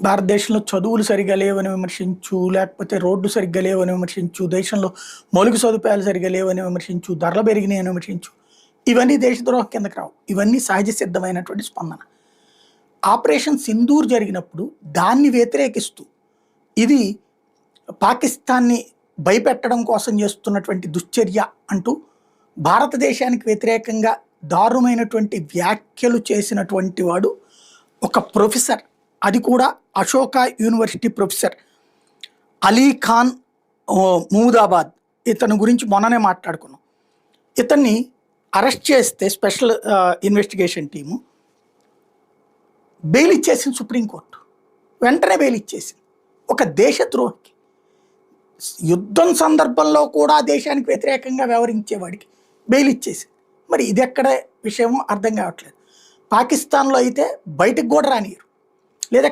భారతదేశంలో చదువులు సరిగ్గా లేవని విమర్శించు, లేకపోతే రోడ్లు సరిగ్గా లేవని విమర్శించు, దేశంలో మౌలిక సదుపాయాలు సరిగ్గా లేవని విమర్శించు, ధరలు పెరిగినాయని విమర్శించు. ఇవన్నీ దేశద్రోహం కిందకి రావు. ఇవన్నీ సహజ సిద్ధమైనటువంటి స్పందన. ఆపరేషన్ సింధూర్ జరిగినప్పుడు దాన్ని వ్యతిరేకిస్తూ ఇది పాకిస్తాన్ని భయపెట్టడం కోసం చేస్తున్నటువంటి దుశ్చర్య అంటూ భారతదేశానికి వ్యతిరేకంగా దారుణమైనటువంటి వ్యాఖ్యలు చేసినటువంటి వాడు ఒక ప్రొఫెసర్, అది కూడా అశోక యూనివర్సిటీ ప్రొఫెసర్ అలీ ఖాన్ మహమూదాబాద్. ఇతని గురించి మొన్ననే మాట్లాడుకున్నాం. ఇతన్ని అరెస్ట్ చేస్తే స్పెషల్ ఇన్వెస్టిగేషన్ టీము బెయిల్ ఇచ్చేసింది సుప్రీంకోర్టు. వెంటనే బెయిల్ ఇచ్చేసింది. ఒక దేశద్రోహికి, యుద్ధం సందర్భంలో కూడా దేశానికి వ్యతిరేకంగా వ్యవహరించేవాడికి బెయిల్ ఇచ్చేసింది. మరి ఇది ఎక్కడ విషయమో అర్థం కావట్లేదు. పాకిస్తాన్లో అయితే బయటకు కూడా రానియరు, లేదా